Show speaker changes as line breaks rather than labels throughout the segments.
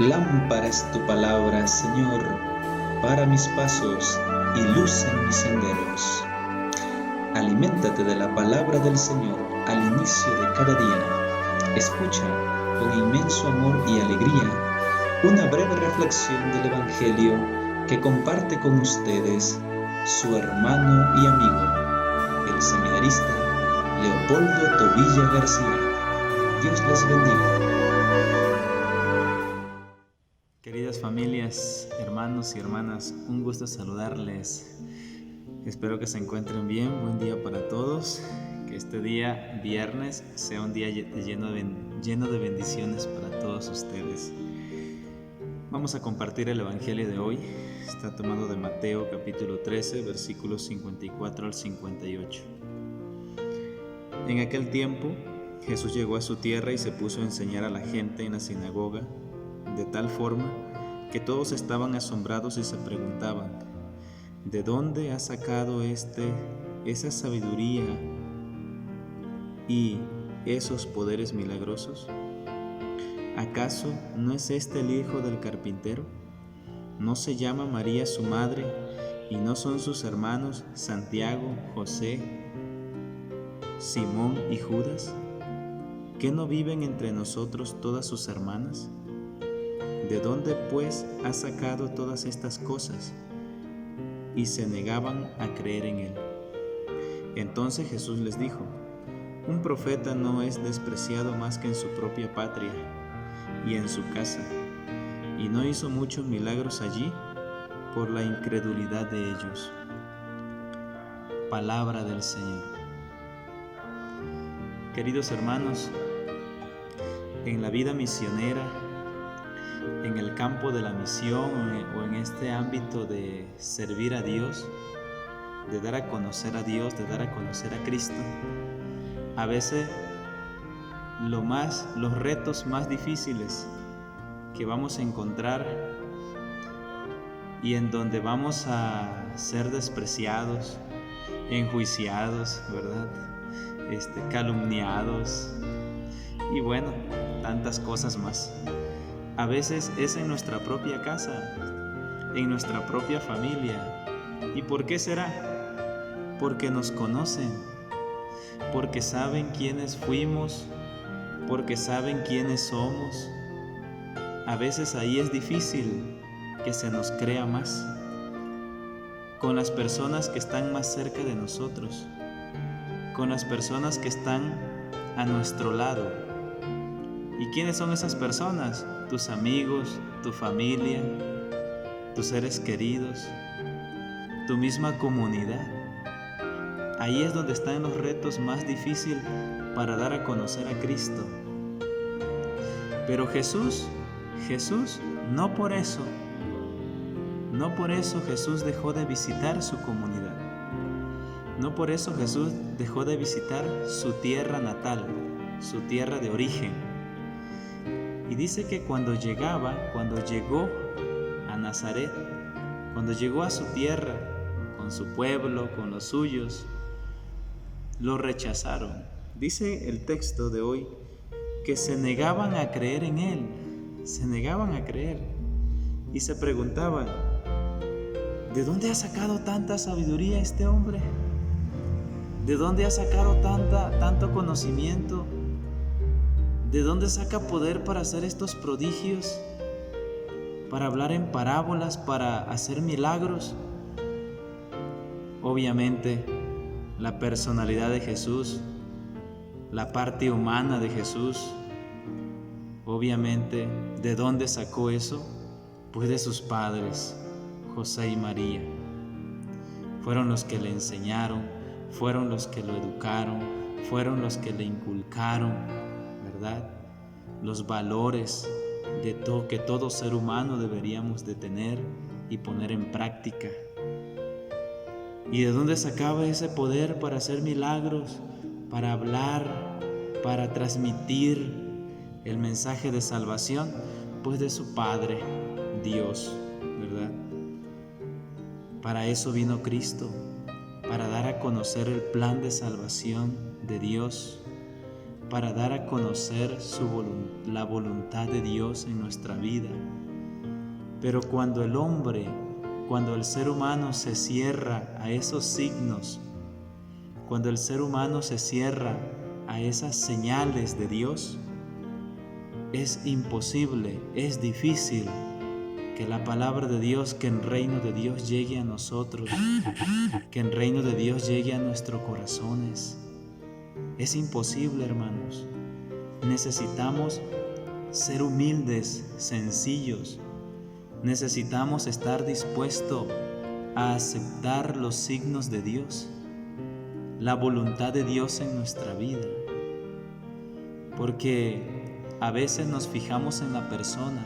Lámpara es tu palabra, Señor, para mis pasos y luz en mis senderos. Aliméntate de la palabra del Señor al inicio de cada día. Escucha con inmenso amor y alegría una breve reflexión del Evangelio que comparte con ustedes su hermano y amigo, el seminarista Leopoldo Tobilla García. Dios les bendiga.
Queridas familias, hermanos y hermanas, un gusto saludarles. Espero que se encuentren bien. Buen día para todos. Que este día, viernes, sea un día lleno de bendiciones para todos ustedes. Vamos a compartir el Evangelio de hoy. Está tomado de Mateo capítulo 13, versículos 54 al 58. En aquel tiempo, Jesús llegó a su tierra y se puso a enseñar a la gente en la sinagoga, de tal forma que todos estaban asombrados y se preguntaban: ¿de dónde ha sacado esa sabiduría y esos poderes milagrosos? ¿Acaso no es este el hijo del carpintero? ¿No se llama María su madre y no son sus hermanos Santiago, José, Simón y Judas? ¿Qué no viven entre nosotros todas sus hermanas? ¿De dónde pues ha sacado todas estas cosas? Y se negaban a creer en él. Entonces Jesús les dijo: un profeta no es despreciado más que en su propia patria y en su casa. Y no hizo muchos milagros allí por la incredulidad de ellos. Palabra del Señor. Queridos hermanos, en la vida misionera, en el campo de la misión o en este ámbito de servir a Dios, de dar a conocer a Dios, de dar a conocer a Cristo, a veces los retos más difíciles que vamos a encontrar y en donde vamos a ser despreciados, enjuiciados, ¿verdad? Calumniados y bueno, tantas cosas más. A veces es en nuestra propia casa, en nuestra propia familia. ¿Y por qué será? Porque nos conocen, porque saben quiénes fuimos, porque saben quiénes somos. A veces ahí es difícil que se nos crea más, con las personas que están más cerca de nosotros, con las personas que están a nuestro lado. ¿Y quiénes son esas personas? Tus amigos, tu familia, tus seres queridos, tu misma comunidad. Ahí es donde están los retos más difíciles para dar a conocer a Cristo. Pero Jesús, no por eso Jesús dejó de visitar su comunidad. No por eso Jesús dejó de visitar su tierra natal, su tierra de origen. Y dice que cuando llegó a Nazaret, cuando llegó a su tierra, con su pueblo, con los suyos, lo rechazaron. Dice el texto de hoy que se negaban a creer en él, se negaban a creer y se preguntaban: ¿de dónde ha sacado tanta sabiduría este hombre? ¿De dónde ha sacado tanto conocimiento? ¿De dónde saca poder para hacer estos prodigios? ¿Para hablar en parábolas? ¿Para hacer milagros? Obviamente, la personalidad de Jesús, la parte humana de Jesús, obviamente, ¿de dónde sacó eso? Pues de sus padres, José y María. Fueron los que le enseñaron, fueron los que lo educaron, fueron los que le inculcaron, ¿verdad? Los valores que todo ser humano deberíamos de tener y poner en práctica. ¿Y de dónde sacaba ese poder para hacer milagros, para hablar, para transmitir el mensaje de salvación? Pues de su Padre, Dios, ¿verdad? Para eso vino Cristo, para dar a conocer el plan de salvación de Dios, para dar a conocer la voluntad de Dios en nuestra vida. Pero cuando el ser humano se cierra a esos signos, cuando el ser humano se cierra a esas señales de Dios, es imposible, es difícil que la palabra de Dios, que el reino de Dios llegue a nosotros, que el reino de Dios llegue a nuestros corazones. Es imposible, hermanos. Necesitamos ser humildes, sencillos. Necesitamos estar dispuestos a aceptar los signos de Dios, la voluntad de Dios en nuestra vida. Porque a veces nos fijamos en la persona,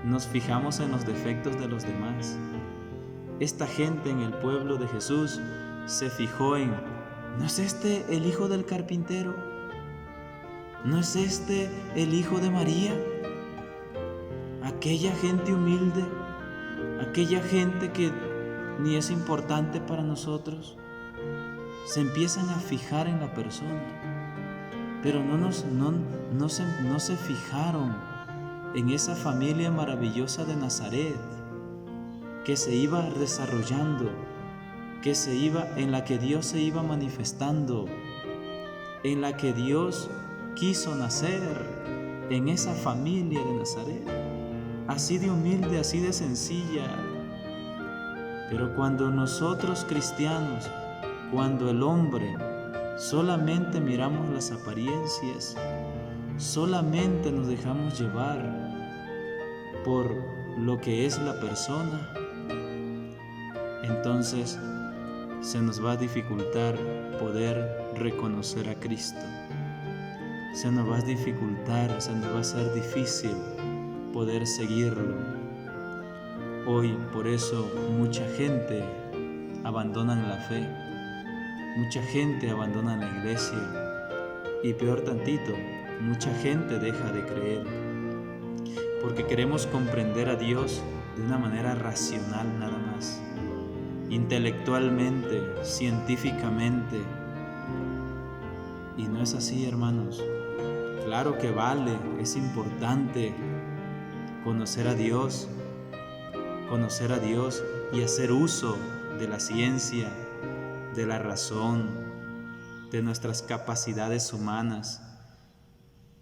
nos fijamos en los defectos de los demás. Esta gente en el pueblo de Jesús se fijó en: ¿no es este el hijo del carpintero? ¿No es este el hijo de María? Aquella gente humilde, aquella gente que ni es importante para nosotros, se empiezan a fijar en la persona, pero no se fijaron en esa familia maravillosa de Nazaret que se iba desarrollando, en la que Dios se iba manifestando, en la que Dios quiso nacer, en esa familia de Nazaret, así de humilde, así de sencilla. Pero cuando nosotros cristianos, cuando el hombre solamente miramos las apariencias, solamente nos dejamos llevar por lo que es la persona, entonces se nos va a dificultar poder reconocer a Cristo. Se nos va a dificultar, se nos va a ser difícil poder seguirlo. Hoy por eso mucha gente abandona la fe, mucha gente abandona la iglesia y peor tantito, mucha gente deja de creer, porque queremos comprender a Dios de una manera racional nada más, intelectualmente, científicamente. Y no es así, hermanos. Claro que vale, es importante conocer a Dios y hacer uso de la ciencia, de la razón, de nuestras capacidades humanas.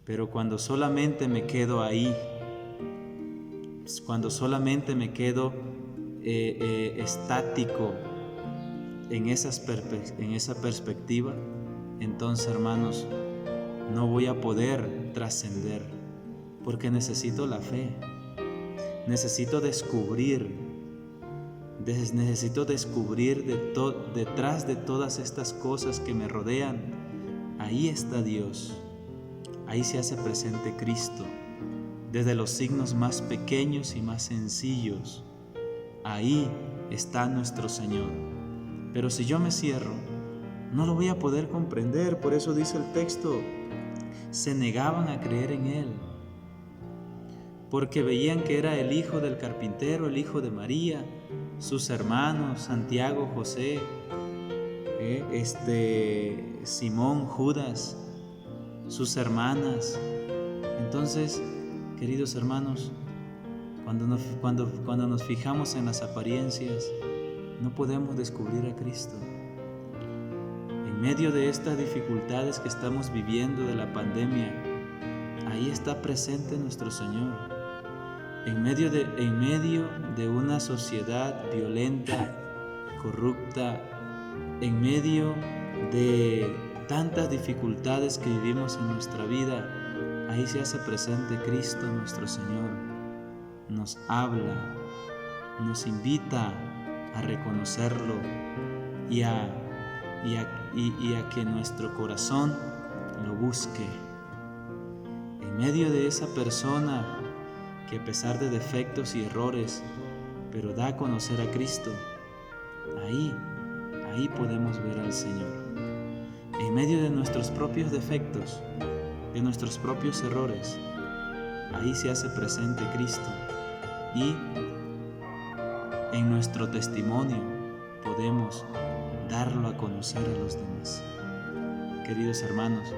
Pero cuando solamente me quedo ahí, cuando solamente me quedo estático en esa perspectiva, entonces, hermanos, no voy a poder trascender, porque necesito la fe, necesito descubrir detrás de todas estas cosas que me rodean, ahí está Dios, ahí se hace presente Cristo, desde los signos más pequeños y más sencillos, ahí está nuestro Señor. Pero si yo me cierro, no lo voy a poder comprender. Por eso dice el texto, se negaban a creer en Él, porque veían que era el hijo del carpintero, el hijo de María, sus hermanos, Santiago, José, Simón, Judas, sus hermanas. Entonces, queridos hermanos, cuando nos fijamos en las apariencias, no podemos descubrir a Cristo. En medio de estas dificultades que estamos viviendo de la pandemia, ahí está presente nuestro Señor. En medio de una sociedad violenta, corrupta, en medio de tantas dificultades que vivimos en nuestra vida, ahí se hace presente Cristo nuestro Señor. Nos habla, nos invita a reconocerlo y a que nuestro corazón lo busque. En medio de esa persona que, a pesar de defectos y errores, pero da a conocer a Cristo, ahí podemos ver al Señor. En medio de nuestros propios defectos, de nuestros propios errores, ahí se hace presente Cristo, y en nuestro testimonio podemos darlo a conocer a los demás. Queridos hermanos,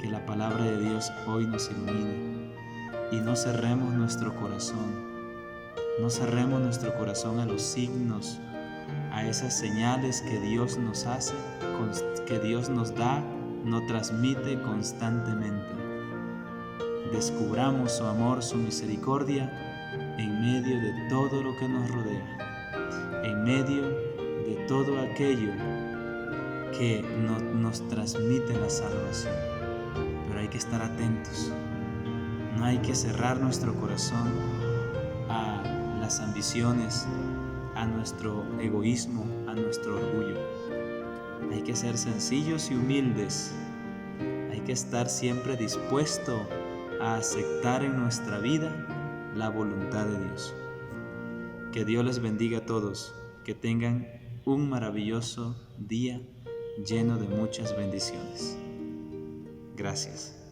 Que la palabra de Dios hoy nos ilumine y no cerremos nuestro corazón. No cerremos nuestro corazón a los signos, a esas señales que Dios nos hace, que Dios nos da, nos transmite constantemente. Descubramos su amor, su misericordia en medio de todo lo que nos rodea, en medio de todo aquello que nos transmite la salvación. Pero hay que estar atentos, no hay que cerrar nuestro corazón a las ambiciones, a nuestro egoísmo, a nuestro orgullo. Hay que ser sencillos y humildes. Hay que estar siempre dispuesto a aceptar en nuestra vida la voluntad de Dios. Que Dios les bendiga a todos, que tengan un maravilloso día lleno de muchas bendiciones. Gracias.